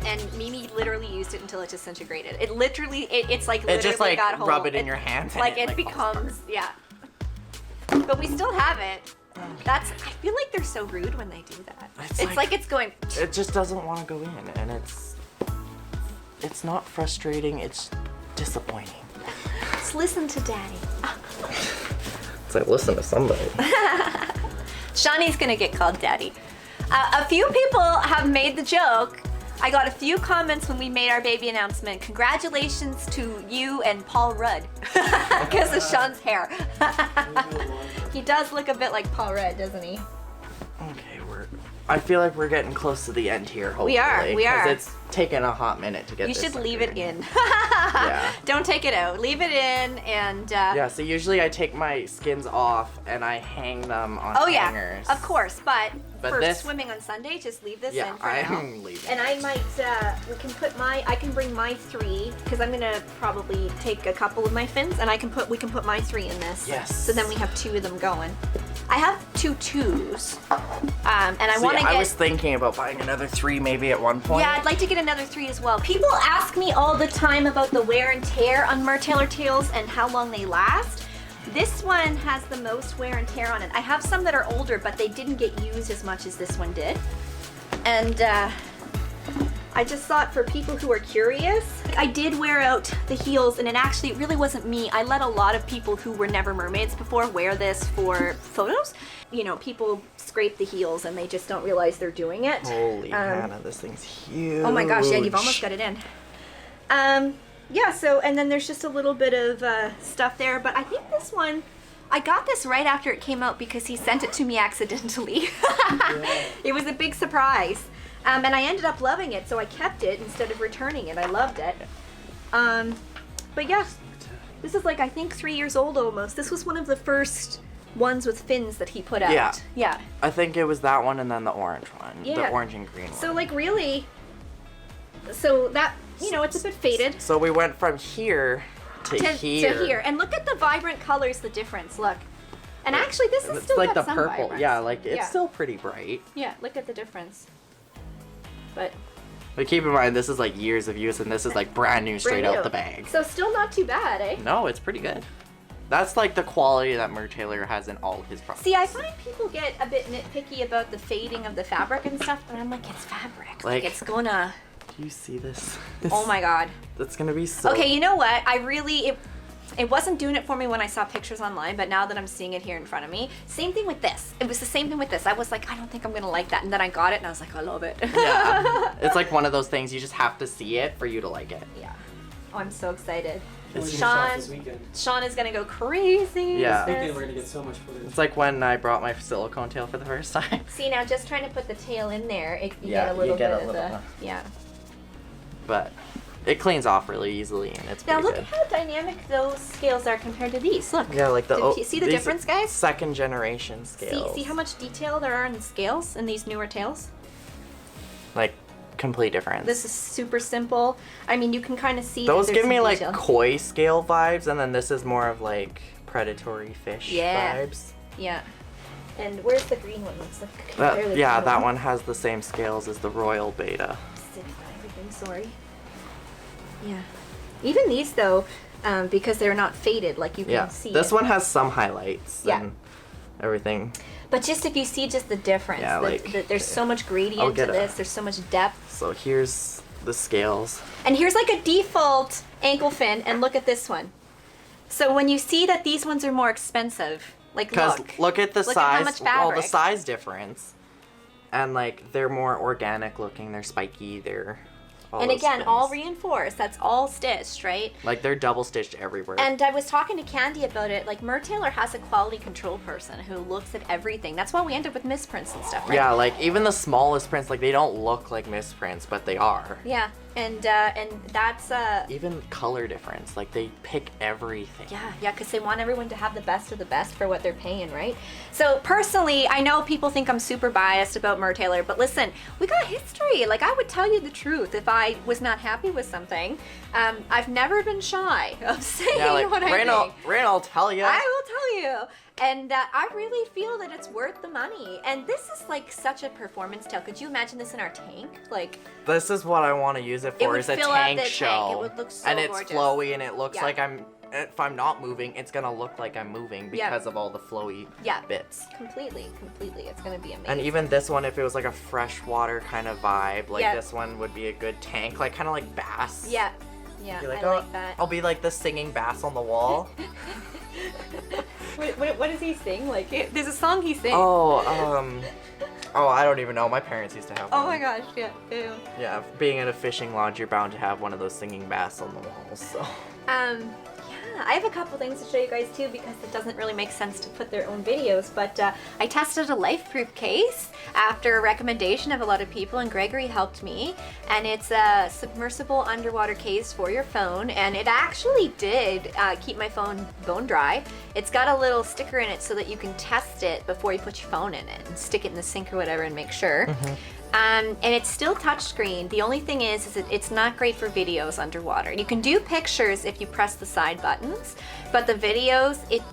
Speaker 1: and Mimi literally used it until it disintegrated. It literally, it's like
Speaker 2: It
Speaker 1: literally
Speaker 2: just like
Speaker 1: got hold.
Speaker 2: rub it in your hands.
Speaker 1: Like
Speaker 2: and
Speaker 1: it
Speaker 2: like, falls apart.
Speaker 1: becomes, yeah. But we still have it. I feel like they're so rude when they do that. It's like it's going.
Speaker 2: It just doesn't want to go in, and it's not frustrating. It's disappointing.
Speaker 1: Just listen to Daddy.
Speaker 2: It's like listen to somebody.
Speaker 1: Shawnee's gonna get called Daddy. A few people have made the joke. I got a few comments when we made our baby announcement. Congratulations to you and Paul Rudd because of Sean's hair. He does look a bit like Paul Rudd, doesn't he?
Speaker 2: Okay, I feel like we're getting close to the end here. Hopefully,
Speaker 1: We are.
Speaker 2: 'cause it's taken a hot minute to get.
Speaker 1: You
Speaker 2: this
Speaker 1: should
Speaker 2: sucker
Speaker 1: leave it in.
Speaker 2: Yeah.
Speaker 1: Don't take it out. Leave it in and.
Speaker 2: Yeah. So usually I take my skins off and I hang them on hangers.
Speaker 1: Of course. But for
Speaker 2: this-
Speaker 1: swimming on Sunday, just leave this
Speaker 2: Yeah,
Speaker 1: in for now.
Speaker 2: I'm leaving.
Speaker 1: And I might, I can bring my 3 because I'm gonna probably take a couple of my fins and we can put my 3 in this.
Speaker 2: Yes.
Speaker 1: So then we have 2 of them going. I have 2 2s, and I
Speaker 2: See,
Speaker 1: want to get.
Speaker 2: I was thinking about buying another 3 maybe at one point.
Speaker 1: Yeah, I'd like to get another 3 as well. People ask me all the time about the wear and tear on MerTailor tails and how long they last. This one has the most wear and tear on it. I have some that are older, but they didn't get used as much as this one did. And I just thought for people who are curious, I did wear out the heels, and it really wasn't me. I let a lot of people who were never mermaids before wear this for photos. You know, people scrape the heels and they just don't realize they're doing it.
Speaker 2: Holy Hannah, this thing's huge.
Speaker 1: Oh my gosh, yeah, you've almost got it in. Yeah, so, and then there's just a little bit of stuff there, but I think this one, I got this right after it came out because he sent it to me accidentally. It was a big surprise. And I ended up loving it, so I kept it instead of returning it. I loved it. But yeah, this is like, I think 3 years old almost. This was one of the first ones with fins that he put out.
Speaker 2: Yeah.
Speaker 1: Yeah.
Speaker 2: I think it was that one and then the orange one.
Speaker 1: Yeah.
Speaker 2: The orange and green one.
Speaker 1: So like really, so that, you know, it's a bit faded.
Speaker 2: So we went from here to here.
Speaker 1: To here. And look at the vibrant colors, the difference, look. And actually this is
Speaker 2: It's
Speaker 1: still
Speaker 2: like
Speaker 1: got
Speaker 2: the
Speaker 1: some
Speaker 2: purple.
Speaker 1: vibrance.
Speaker 2: Yeah, like it's
Speaker 1: Yeah.
Speaker 2: still pretty bright.
Speaker 1: Yeah, look at the difference. But
Speaker 2: But keep in mind, this is like years of use, and this is like brand new, straight
Speaker 1: brand
Speaker 2: out
Speaker 1: new.
Speaker 2: the bag.
Speaker 1: So still not too bad, eh?
Speaker 2: No, it's pretty good. That's like the quality that MerTailor has in all his products.
Speaker 1: See, I find people get a bit nitpicky about the fading of the fabric and stuff, but I'm like, it's fabric. Like it's gonna.
Speaker 2: Do you see this?
Speaker 1: Oh my god.
Speaker 2: That's gonna be so.
Speaker 1: Okay, you know what? It wasn't doing it for me when I saw pictures online, but now that I'm seeing it here in front of me, same thing with this. It was the same thing with this. I was like, I don't think I'm gonna like that, and then I got it, and I was like, I love it.
Speaker 2: Yeah. It's like one of those things you just have to see it for you to like it.
Speaker 1: Yeah. Oh, I'm so excited.
Speaker 3: It's
Speaker 1: Sean-
Speaker 3: this weekend.
Speaker 1: Sean is gonna go crazy.
Speaker 2: Yeah.
Speaker 3: I think we're gonna get so much footage.
Speaker 2: It's like when I brought my silicone tail for the first time.
Speaker 1: See, now just trying to put the tail in there, you
Speaker 2: Yeah,
Speaker 1: get a
Speaker 2: you
Speaker 1: little
Speaker 2: get
Speaker 1: bit
Speaker 2: a
Speaker 1: of
Speaker 2: little
Speaker 1: the, yeah.
Speaker 2: But it cleans off really easily, and it's
Speaker 1: Now
Speaker 2: pretty
Speaker 1: look
Speaker 2: good.
Speaker 1: at how dynamic those scales are compared to these. Look.
Speaker 2: Yeah, like the
Speaker 1: Do you see the
Speaker 2: these
Speaker 1: difference, guys?
Speaker 2: Second generation scales.
Speaker 1: See how much detail there are in the scales in these newer tails?
Speaker 2: Like complete difference.
Speaker 1: This is super simple. I mean, you can kind of see
Speaker 2: Those
Speaker 1: that
Speaker 2: give
Speaker 1: there's
Speaker 2: me
Speaker 1: some
Speaker 2: like
Speaker 1: detail.
Speaker 2: koi scale vibes, and then this is more of like predatory fish
Speaker 1: Yeah.
Speaker 2: vibes.
Speaker 1: Yeah. And where's the green one? It's like barely
Speaker 2: Yeah,
Speaker 1: green
Speaker 2: that one has the same scales as the Royal Beta.
Speaker 1: Everything, sorry. Yeah. Even these though, because they're not faded, like you can
Speaker 2: Yeah,
Speaker 1: see.
Speaker 2: this
Speaker 1: it.
Speaker 2: one has some highlights
Speaker 1: Yeah.
Speaker 2: and everything.
Speaker 1: But just if you see just the difference,
Speaker 2: Yeah,
Speaker 1: there's so much gradient to
Speaker 2: get a-
Speaker 1: this. There's so much depth.
Speaker 2: So here's the scales.
Speaker 1: And here's like a default ankle fin, and look at this one. So when you see that these ones are more expensive, like
Speaker 2: Because look at the
Speaker 1: Look at how
Speaker 2: size.
Speaker 1: much
Speaker 2: Well, the
Speaker 1: fabric.
Speaker 2: size difference, and like they're more organic looking. They're spiky. They're All
Speaker 1: And
Speaker 2: those
Speaker 1: again, all
Speaker 2: fins.
Speaker 1: reinforced. That's all stitched, right?
Speaker 2: Like they're double stitched everywhere.
Speaker 1: And I was talking to Candy about it. Like MerTailor has a quality control person who looks at everything. That's why we end up with misprints and stuff. Right?
Speaker 2: yeah, like even the smallest prints, like they don't look like misprints, but they are.
Speaker 1: Yeah, and that's
Speaker 2: Even color difference, like they pick everything.
Speaker 1: yeah, because they want everyone to have the best of the best for what they're paying, right? So personally, I know people think I'm super biased about MerTailor, but listen, we got history. Like I would tell you the truth if I was not happy with something. I've never been shy of saying
Speaker 2: Yeah, like
Speaker 1: what I
Speaker 2: Raina,
Speaker 1: think.
Speaker 2: Raina will tell you.
Speaker 1: I will tell you. And I really feel that it's worth the money. And this is like such a performance tail. Could you imagine this in our tank? Like,
Speaker 2: This is what I want to use it for,
Speaker 1: would
Speaker 2: is a
Speaker 1: fill up
Speaker 2: tank
Speaker 1: the
Speaker 2: show.
Speaker 1: tank. It would look so
Speaker 2: and it's
Speaker 1: gorgeous.
Speaker 2: flowy and it looks
Speaker 1: Yeah.
Speaker 2: like if I'm not moving, it's gonna look like I'm moving
Speaker 1: Yeah.
Speaker 2: because of all the flowy
Speaker 1: Yeah.
Speaker 2: bits.
Speaker 1: completely. It's gonna be amazing.
Speaker 2: And even this one, if it was like a freshwater kind of vibe, like
Speaker 1: Yeah.
Speaker 2: this one would be a good tank, like kind of like bass.
Speaker 1: Yeah,
Speaker 2: Be like,
Speaker 1: I
Speaker 2: oh,
Speaker 1: like that.
Speaker 2: I'll be like the singing bass on the wall.
Speaker 1: What does he sing? Like, there's a song he sings.
Speaker 2: Oh, I don't even know. My parents used to have one.
Speaker 1: Oh my gosh, yeah. Ew.
Speaker 2: Yeah, being at a fishing lodge, you're bound to have one of those singing bass on the walls. So.
Speaker 1: Yeah, I have a couple things to show you guys too because it doesn't really make sense to put their own videos, but I tested a life-proof case after a recommendation of a lot of people, and Gregory helped me, and it's a submersible underwater case for your phone, and it actually did keep my phone bone dry. It's got a little sticker in it so that you can test it before you put your phone in it and stick it in the sink or whatever and make sure. And it's still touchscreen. The only thing is it's not great for videos underwater. You can do pictures if you press the side buttons, but the videos, it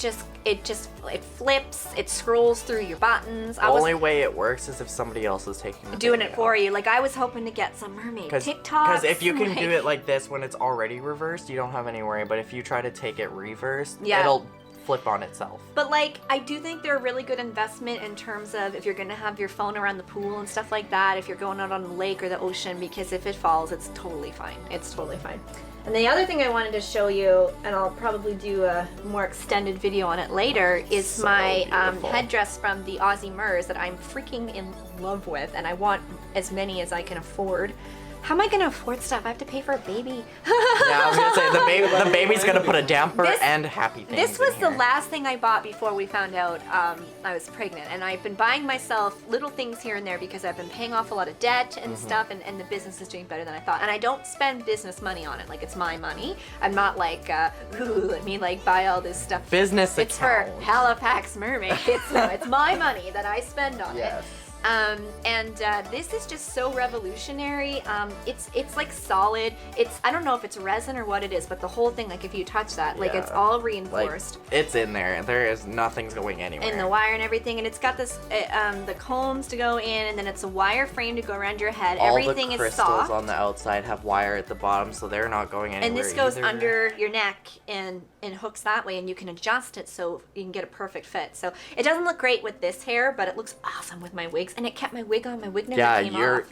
Speaker 1: flips, it scrolls through your buttons.
Speaker 2: The only way it works is if somebody else is taking the
Speaker 1: doing
Speaker 2: video.
Speaker 1: it for you. Like I was hoping to get some Mermaid TikToks.
Speaker 2: Because if you can
Speaker 1: like-
Speaker 2: do it like this when it's already reversed, you don't have any worry. But if you try to take it reversed,
Speaker 1: Yeah.
Speaker 2: it'll flip on itself.
Speaker 1: But like, I do think they're a really good investment in terms of if you're gonna have your phone around the pool and stuff like that, if you're going out on the lake or the ocean, because if it falls, it's totally fine. It's totally fine. And the other thing I wanted to show you, and I'll probably do a more extended video on it later, is
Speaker 2: So
Speaker 1: my
Speaker 2: beautiful.
Speaker 1: headdress from the Aussie Mers that I'm freaking in love with, and I want as many as I can afford. How am I gonna afford stuff? I have to pay for a baby.
Speaker 2: Yeah, I was gonna say the baby's gonna put a damper
Speaker 1: This-
Speaker 2: and happy things.
Speaker 1: This was
Speaker 2: in
Speaker 1: the
Speaker 2: here.
Speaker 1: last thing I bought before we found out I was pregnant, and I've been buying myself little things here and there because I've been paying off a lot of debt and stuff, and the business is doing better than I thought. And I don't spend business money on it, like it's my money. I'm not like, ooh, let me like buy all this stuff.
Speaker 2: Business
Speaker 1: It's for
Speaker 2: account.
Speaker 1: Halifax Mermaid. It's my money that I spend on
Speaker 2: Yes.
Speaker 1: it. This is just so revolutionary. It's like solid. I don't know if it's resin or what it is, but the whole thing, like if you touch that, like it's
Speaker 2: Yeah.
Speaker 1: all
Speaker 2: Like,
Speaker 1: reinforced.
Speaker 2: it's in there. There is nothing's going anywhere.
Speaker 1: And the wire and everything, and it's got this the combs to go in, and then it's a wire frame to go around your head.
Speaker 2: All
Speaker 1: Everything
Speaker 2: the
Speaker 1: is
Speaker 2: crystals
Speaker 1: soft,
Speaker 2: on the outside have wire at the bottom, so they're not going anywhere.
Speaker 1: and this goes
Speaker 2: either.
Speaker 1: under your neck and hooks that way, and you can adjust it so you can get a perfect fit. So it doesn't look great with this hair, but it looks awesome with my wigs, and it kept my wig on. My wig never
Speaker 2: Yeah,
Speaker 1: came off.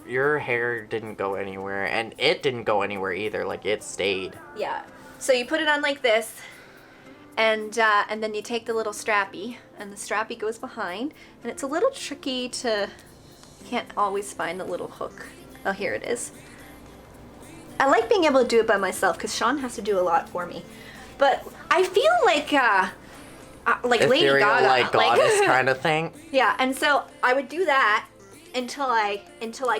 Speaker 2: your hair didn't go anywhere, and it didn't go anywhere either. Like it stayed.
Speaker 1: Yeah. So you put it on like this, and then you take the little strappy, and the strappy goes behind, and it's a little tricky to. Can't always find the little hook. Oh, here it is. I like being able to do it by myself because Sean has to do a lot for me, but I feel like Lady
Speaker 2: Ethereal,
Speaker 1: Gaga,
Speaker 2: like goddess kind of thing.
Speaker 1: Yeah, and so I would do that until I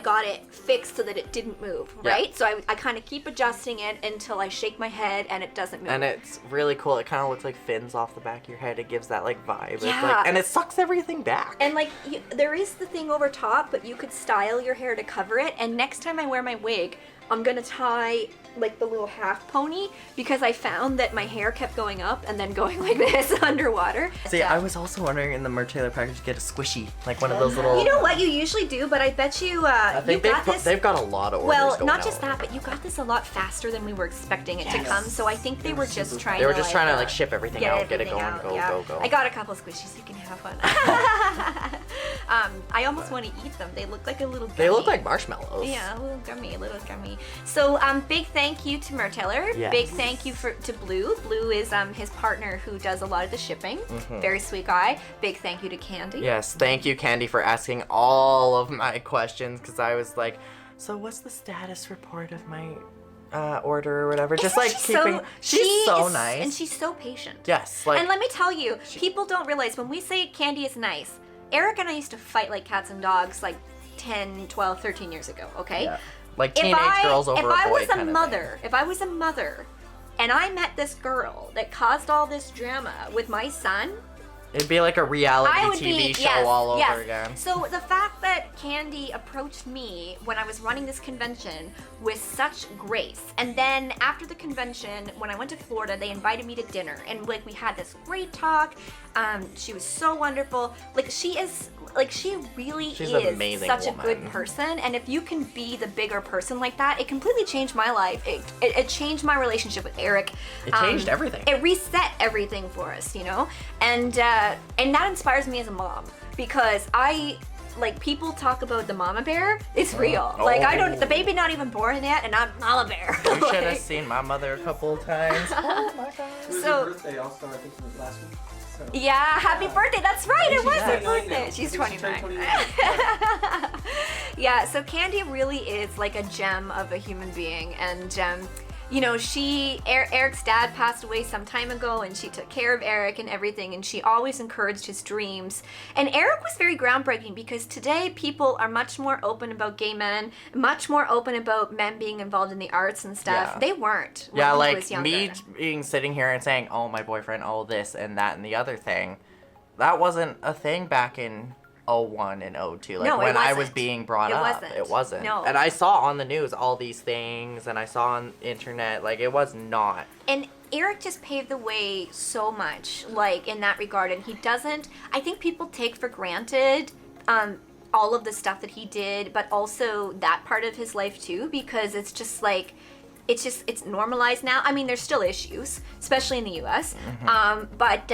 Speaker 1: got it fixed so that it didn't move,
Speaker 2: Yeah.
Speaker 1: right? So I kind of keep adjusting it until I shake my head and it doesn't move.
Speaker 2: And it's really cool. It kind of looks like fins off the back of your head. It gives that like vibe. It's
Speaker 1: Yeah.
Speaker 2: like, and it sucks everything back.
Speaker 1: And like there is the thing over top, but you could style your hair to cover it. And next time I wear my wig, I'm gonna tie like the little half pony because I found that my hair kept going up and then going like this underwater.
Speaker 2: See, I was also wondering in the MerTailor package to get a squishy, like one of those little.
Speaker 1: You know what you usually do, but I bet you
Speaker 2: I
Speaker 1: you
Speaker 2: think
Speaker 1: got this.
Speaker 2: they've got a lot of orders
Speaker 1: Well,
Speaker 2: going
Speaker 1: not just
Speaker 2: out.
Speaker 1: that, but you got this a lot faster than we were expecting it to come. So I think they were just trying.
Speaker 2: They were
Speaker 1: to,
Speaker 2: just trying to like ship everything out, get it
Speaker 1: everything
Speaker 2: going,
Speaker 1: out,
Speaker 2: go,
Speaker 1: yeah.
Speaker 2: go, go.
Speaker 1: I got a couple squishies. You can have one. I almost want to eat them. They look like a little. Gummy.
Speaker 2: They look like marshmallows.
Speaker 1: Yeah, a little gummy. So, big thank you to MerTailor.
Speaker 2: Yes.
Speaker 1: Big thank you to Blue. Blue is his partner who does a lot of the shipping.
Speaker 2: Mm-hmm.
Speaker 1: Very sweet guy. Big thank you to Candy.
Speaker 2: Yes, thank you, Candy, for asking all of my questions because I was like so what's the status report of my order or whatever? Just like
Speaker 1: She's
Speaker 2: keeping. She's so
Speaker 1: is-
Speaker 2: nice.
Speaker 1: and she's so patient.
Speaker 2: Yes, like
Speaker 1: And let me tell you, people don't realize when we say Candy is nice, Eric and I used to fight like cats and dogs like 10, 12, 13 years ago, okay?
Speaker 2: yeah. Like teenage girls over a boy
Speaker 1: If I was a
Speaker 2: kind of
Speaker 1: mother, if I was a mother and I met this girl that caused all this drama with my son,
Speaker 2: It'd be like a reality
Speaker 1: I would
Speaker 2: TV show
Speaker 1: yes,
Speaker 2: all over
Speaker 1: yes.
Speaker 2: again.
Speaker 1: So the fact that Candy approached me when I was running this convention with such grace, and then after the convention, when I went to Florida, they invited me to dinner, and like we had this great talk. She was so wonderful. She really
Speaker 2: She's an
Speaker 1: is
Speaker 2: amazing
Speaker 1: such
Speaker 2: woman.
Speaker 1: a good person, and if you can be the bigger person like that, it completely changed my life. It changed my relationship with Eric.
Speaker 2: It changed everything.
Speaker 1: It reset everything for us, you know? And that inspires me as a mom because people talk about the mama bear, it's real. The baby not even born yet and I'm mama bear.
Speaker 2: You should have seen my mother a couple of times. Oh my god.
Speaker 3: It was
Speaker 1: So-
Speaker 3: her birthday also, I think it was last week. So.
Speaker 1: Yeah, happy birthday. That's right. It was her
Speaker 3: 29
Speaker 1: birthday.
Speaker 3: now.
Speaker 1: She's
Speaker 3: I think she turned
Speaker 1: 29.
Speaker 3: 29.
Speaker 1: Yeah, so Candy really is like a gem of a human being. And, Eric's dad passed away some time ago and she took care of Eric and everything. And she always encouraged his dreams. And Eric was very groundbreaking because today people are much more open about gay men, much more open about men being involved in the arts and stuff.
Speaker 2: Yeah.
Speaker 1: They weren't when
Speaker 2: Yeah,
Speaker 1: he
Speaker 2: like
Speaker 1: was younger.
Speaker 2: me being sitting here and saying, "Oh, my boyfriend, oh this and that and the other thing," that wasn't a thing back in 01 and 02. Like
Speaker 1: No, it
Speaker 2: when I was
Speaker 1: wasn't.
Speaker 2: being brought
Speaker 1: It
Speaker 2: up,
Speaker 1: wasn't.
Speaker 2: it wasn't.
Speaker 1: No.
Speaker 2: And I saw on the news all these things, and I saw on the internet, like it was not.
Speaker 1: And Eric just paved the way so much, like in that regard. And I think people take for granted all of the stuff that he did, but also that part of his life too, because it's just like, it's normalized now. I mean, there's still issues, especially in the US, but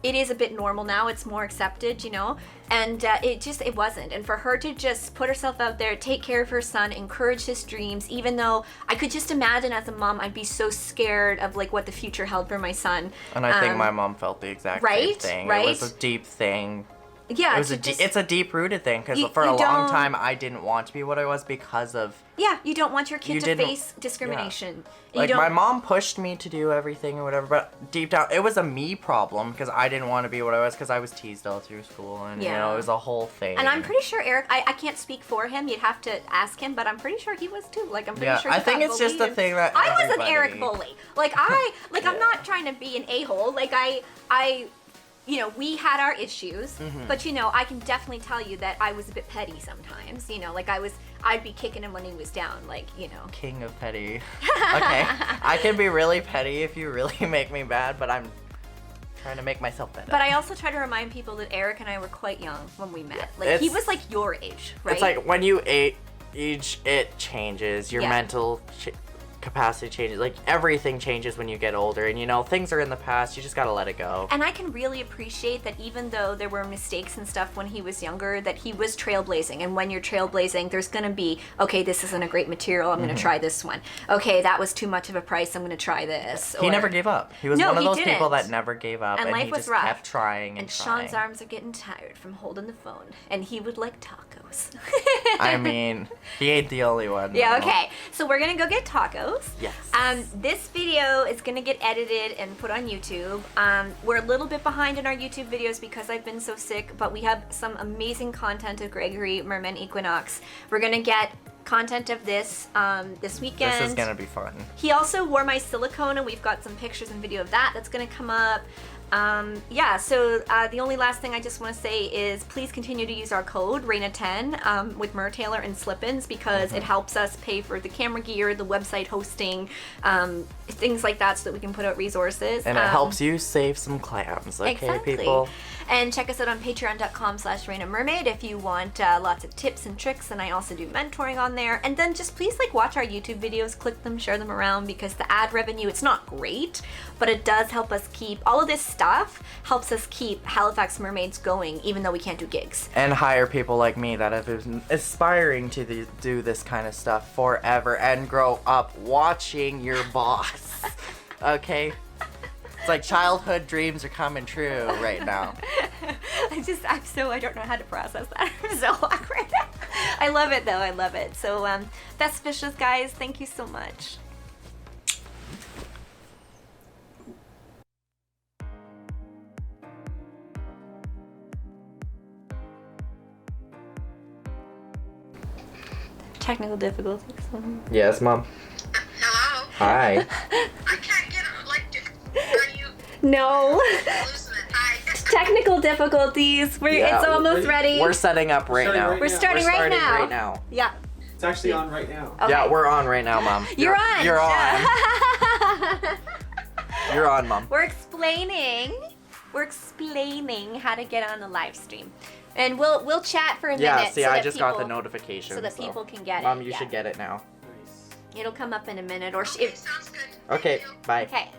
Speaker 1: it is a bit normal now. It's more accepted, you know, and it wasn't. And for her to just put herself out there, take care of her son, encourage his dreams, even though I could just imagine as a mom, I'd be so scared of like what the future held for my son.
Speaker 2: And I think my mom felt the exact same
Speaker 1: right,
Speaker 2: thing.
Speaker 1: right.
Speaker 2: It was a deep thing.
Speaker 1: Yeah,
Speaker 2: It was it's a deep-rooted thing because for a
Speaker 1: you
Speaker 2: long
Speaker 1: don't-
Speaker 2: time I didn't want to be what I was because of
Speaker 1: yeah, you don't want your
Speaker 2: You
Speaker 1: kid to
Speaker 2: didn't-
Speaker 1: face discrimination. You
Speaker 2: like
Speaker 1: don't,
Speaker 2: my mom pushed me to do everything or whatever, but deep down it was a me problem because I didn't want to be what I was because I was teased all through school and you know
Speaker 1: Yeah.
Speaker 2: it was a whole thing.
Speaker 1: And I'm pretty sure Eric, I can't speak for him. You'd have to ask him, but I'm pretty sure he was too. Like I'm pretty
Speaker 2: Yeah,
Speaker 1: sure. He
Speaker 2: I think
Speaker 1: got
Speaker 2: it's just a
Speaker 1: bullied.
Speaker 2: thing that
Speaker 1: I was an
Speaker 2: everybody-
Speaker 1: Eric bully. Like I'm not trying to be an a-hole. Like we had our issues,
Speaker 2: Mm-hmm.
Speaker 1: but I can definitely tell you that I was a bit petty sometimes. I'd be kicking him when he was down.
Speaker 2: King of petty. Okay, I can be really petty if you really make me bad, but I'm trying to make myself better.
Speaker 1: But I also try to remind people that Eric and I were quite young when we met. Like he
Speaker 2: It's-
Speaker 1: was like your age, right?
Speaker 2: It's like when you age, it changes. Your
Speaker 1: Yeah.
Speaker 2: mental capacity changes. Like everything changes when you get older, and things are in the past. You just gotta let it go.
Speaker 1: And I can really appreciate that even though there were mistakes and stuff when he was younger, that he was trailblazing. And when you're trailblazing, there's going to be, okay, this isn't a great material. I'm going to try this one. Okay, that was too much of a price. I'm going to try this.
Speaker 2: He
Speaker 1: Or-
Speaker 2: never gave up. He was
Speaker 1: No,
Speaker 2: one of
Speaker 1: he
Speaker 2: those people
Speaker 1: didn't.
Speaker 2: that never gave up,
Speaker 1: And
Speaker 2: and
Speaker 1: life
Speaker 2: he
Speaker 1: was
Speaker 2: just
Speaker 1: rough.
Speaker 2: kept trying and
Speaker 1: And
Speaker 2: trying.
Speaker 1: Sean's arms are getting tired from holding the phone. And he would like tacos.
Speaker 2: I mean, he ain't the only one.
Speaker 1: Yeah,
Speaker 2: though.
Speaker 1: okay. So we're gonna go get tacos.
Speaker 2: Yes.
Speaker 1: This video is gonna get edited and put on YouTube. We're a little bit behind in our YouTube videos because I've been so sick, but we have some amazing content of Gregory, Merman, Equinox. We're gonna get content of this this weekend.
Speaker 2: This is gonna be fun.
Speaker 1: He also wore my silicone, and we've got some pictures and video of that's gonna come up. So the only last thing I just want to say is please continue to use our code Raina10 with MerTailor and Slip-ins because it helps us pay for the camera gear, the website hosting, things like that, so that we can put out resources.
Speaker 2: And it helps you save some clams, okay,
Speaker 1: Exactly.
Speaker 2: people?
Speaker 1: And check us out on patreon.com/RainaMermaid if you want lots of tips and tricks, and I also do mentoring on there. And then just please watch our YouTube videos, click them, share them around, because the ad revenue, it's not great, but it does help us keep, all of this stuff helps us keep Halifax Mermaids going, even though we can't do gigs.
Speaker 2: And hire people like me that have been aspiring to do this kind of stuff forever and grow up watching your boss, okay? It's like childhood dreams are coming true right now.
Speaker 1: I don't know how to process that. I'm so awkward. I love it though. I love it. So best wishes, guys. Thank you so much. Technical difficulties.
Speaker 2: Yes, Mom.
Speaker 4: Hello?
Speaker 2: Hi.
Speaker 4: I can't get it. Like, are you
Speaker 1: No.
Speaker 4: losing it? Hi.
Speaker 1: Technical difficulties.
Speaker 2: Yeah,
Speaker 1: It's almost ready.
Speaker 2: We're setting up right
Speaker 3: Starting
Speaker 2: now.
Speaker 3: right
Speaker 1: We're
Speaker 3: now.
Speaker 1: starting
Speaker 2: We're
Speaker 1: right
Speaker 2: starting
Speaker 1: now.
Speaker 2: right now.
Speaker 1: Yeah.
Speaker 3: It's actually on right now.
Speaker 1: Okay.
Speaker 2: Yeah, we're on right now, Mom.
Speaker 1: You're on.
Speaker 2: You're on. You're on, Mom.
Speaker 1: We're explaining how to get on the live stream. And we'll chat for a
Speaker 2: Yeah,
Speaker 1: minute.
Speaker 2: see,
Speaker 1: so
Speaker 2: I
Speaker 1: that
Speaker 2: just
Speaker 1: people,
Speaker 2: got the notification.
Speaker 1: so that people can get
Speaker 2: Mom,
Speaker 1: it.
Speaker 2: you
Speaker 1: yeah.
Speaker 2: should get it now.
Speaker 3: Nice.
Speaker 1: It'll come up in a minute or
Speaker 4: Okay, sounds good. Thank
Speaker 2: Okay,
Speaker 4: you.
Speaker 2: bye.
Speaker 1: Okay.